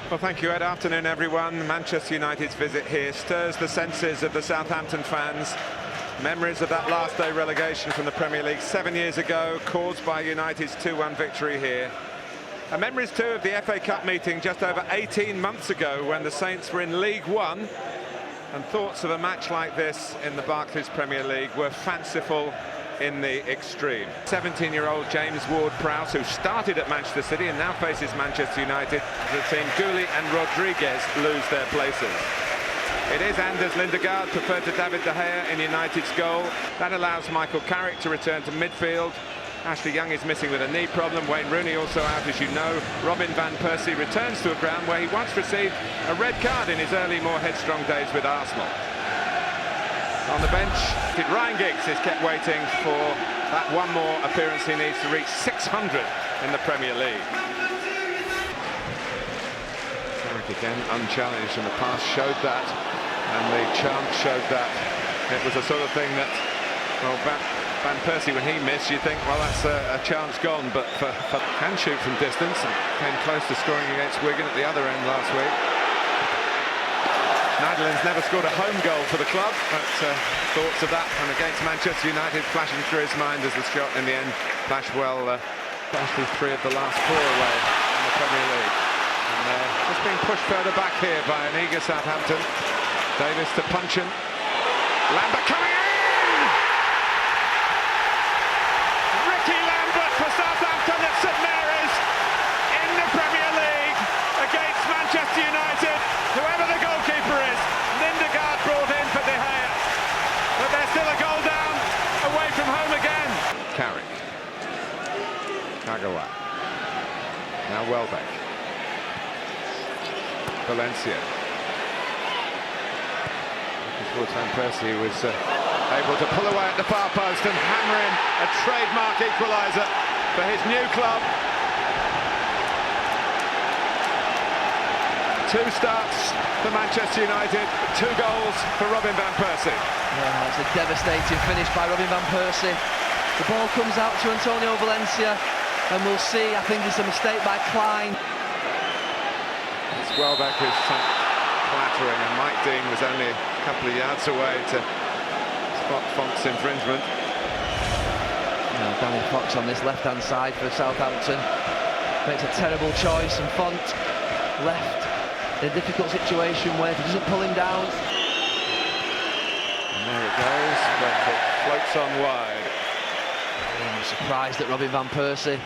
Well, thank you, Ed. Afternoon, everyone. Manchester United's visit here stirs the senses of the Southampton fans. Memories of that last day relegation from the Premier League 7 years ago, caused by United's 2-1 victory here. And memories too of the FA Cup meeting just over 18 months ago when the Saints were in League One, and thoughts of a match like this in the Barclays Premier League were fanciful in the extreme. 17-year-old James Ward-Prowse, who started at Manchester City and now faces Manchester United, the team Gulli and Rodriguez lose their places. It is Anders Lindegaard, preferred to David De Gea in United's goal. That allows Michael Carrick to return to midfield. Ashley Young is missing with a knee problem. Wayne Rooney also out, as you know. Robin van Persie returns to a ground where he once received a red card in his early, more headstrong days with Arsenal. On the bench, Ryan Giggs is kept waiting for that one more appearance he needs to reach 600 in the Premier League. Carrick again unchallenged, and the pass showed that, and the chance showed that. It was the sort of thing that, well, Van Persie, when he missed, you think, well, that's a chance gone, but can shoot from distance and came close to scoring against Wigan at the other end last week. Netherlands never scored a home goal for the club, but thoughts of that and against Manchester United flashing through his mind as the shot in the end flashed well. Actually 3 of the last 4 away in the Premier League. And just being pushed further back here by an eager Southampton. Davis to Punchin. Lambert coming in! Ricky Lambert for Southampton at St Mary's in the Premier League against Manchester United. Whoever the goalkeeper is, Lindegaard brought in for De Gea. But there's still a goal down, away from home again. Carrick. Kagawa. Now Welbeck. Valencia. Towards Van Persie, who was able to pull away at the far post and hammer in a trademark equaliser for his new club. 2 starts for Manchester United, 2 goals for Robin van Persie. Yeah, it's a devastating finish by Robin van Persie. The ball comes out to Antonio Valencia, and we'll see. I think it's a mistake by Klein. It's Welbeck who's clattering, and Mike Dean was only a couple of yards away to spot Font's infringement. Danny Fox on this left-hand side for Southampton makes a terrible choice, and Font left in a difficult situation where if he doesn't pull him down. And there it goes, but it floats on wide. I'm surprised at Robin van Persie.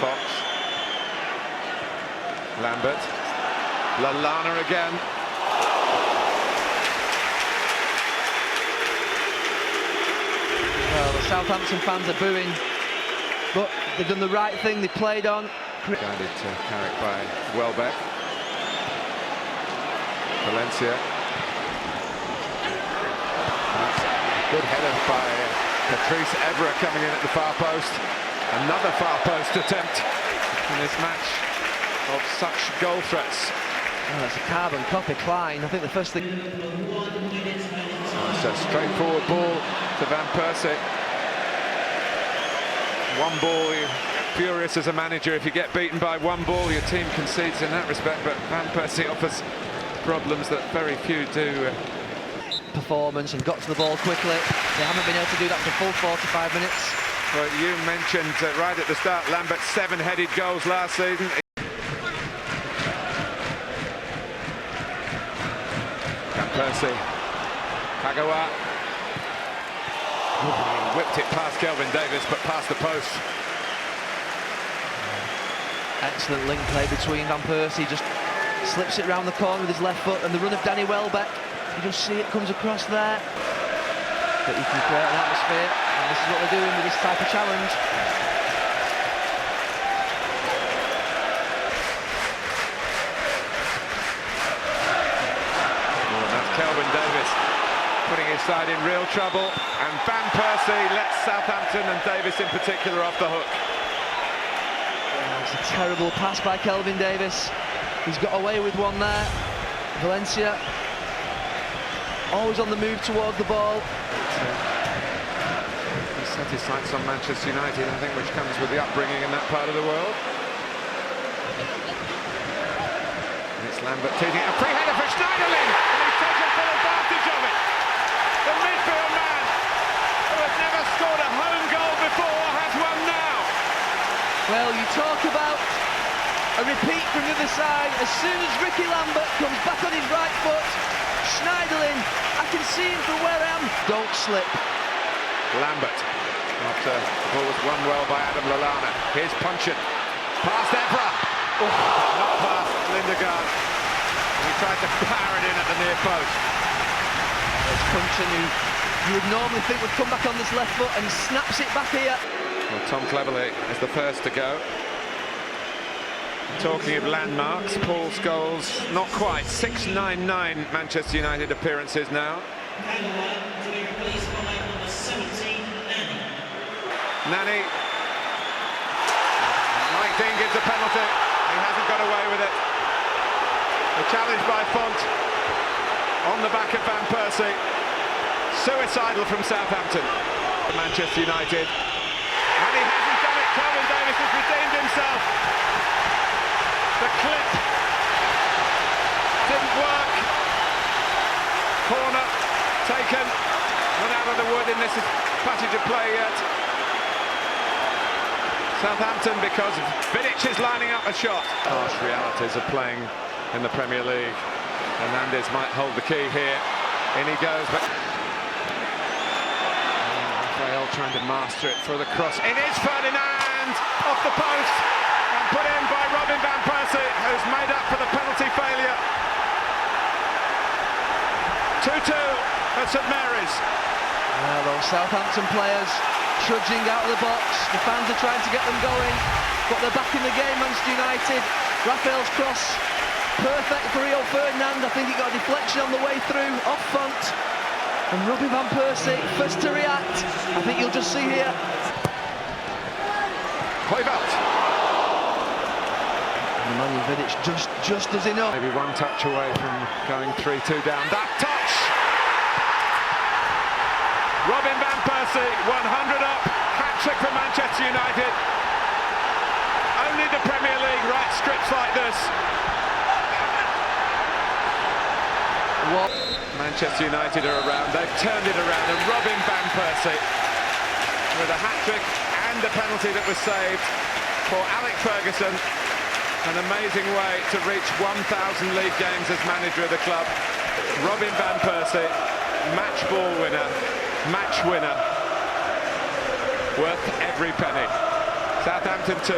Fox. Lambert. Lallana again. Well, the Southampton fans are booing, but they've done the right thing. They played on. Guided to Carrick by Welbeck. Valencia. That's a good header by Patrice Evra coming in at the far post. Another far post attempt in this match of such goal threats. Oh, that's a carbon copy, Klein. I think the first thing. It's a straightforward ball to Van Persie. One ball, you're furious as a manager if you get beaten by one ball. Your team concedes in that respect, but Van Persie offers problems that very few do. Performance and got to the ball quickly. They haven't been able to do that for full 45 minutes. Well, you mentioned right at the start Lambert's 7 headed goals last season. Van Persie. Kagawa. Whipped it past Kelvin Davis, but past the post. Excellent link play between Van Persie. Just slips it round the corner with his left foot, and the run of Danny Welbeck. You just see it comes across there. But you can create an atmosphere, and this is what they're doing with this type of challenge. Well, that's Kelvin Davis putting his side in real trouble, and Van Persie lets Southampton and Davis in particular off the hook. It's a terrible pass by Kelvin Davis. He's got away with one there. Valencia always on the move toward the ball. He's set his sights on Manchester United, I think, which comes with the upbringing in that part of the world. It's Lambert teasing a free header for Schneiderlin, and he's taken full advantage of it. The midfield man, who has never scored a home goal before, has one now. Well, you talk about a repeat from the other side. As soon as Ricky Lambert comes back on his right foot, Schneiderlin, I can see him from where I am. Don't slip. Lambert, after the ball was won well by Adam Lallana. Here's Punchin, past Evra. Oh, not past Lindegaard. He tried to power it in at the near post. There's Punchin, who you would normally think would come back on this left foot, and he snaps it back here. Well, Tom Cleverley is the first to go. Talking of landmarks, Paul Scholes, not quite, 699 Manchester United appearances now. Nani. Mike Dean gives a penalty. He hasn't got away with it. The challenge by Font on the back of Van Persie. Suicidal from Southampton. Manchester United. And he hasn't done it. Kelvin Davis has redeemed himself. The clip didn't work. Corner taken. Not out of the wood in this passage of play yet. Southampton, because Vidic is lining up a shot. Harsh realities of playing in the Premier League. Hernandez might hold the key here. In he goes, but Rafael trying to master it for the cross. In is Ferdinand, off the post, and put in by Robin Van Persie, who's made up for the penalty failure. 2-2 at St Mary's. Well, those Southampton players trudging out of the box. The fans are trying to get them going, but they're back in the game, Manchester United. Rafael's cross, perfect for Rio Ferdinand. I think he got a deflection on the way through, off Font. And Robin Van Persie, first to react. I think you'll just see here. Kluivert. Nemanja Vidic just does enough. Maybe one touch away from going 3-2 down. That touch! Robin Van Persie, 100 up, hat-trick for Manchester United. Only the Premier League writes scripts like this. What? Manchester United are around, they've turned it around, and Robin Van Persie with a hat-trick and a penalty that was saved for Alex Ferguson. An amazing way to reach 1,000 league games as manager of the club. Robin Van Persie, match ball winner. Match winner, worth every penny. Southampton 2,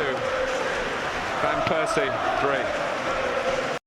Van Persie 3.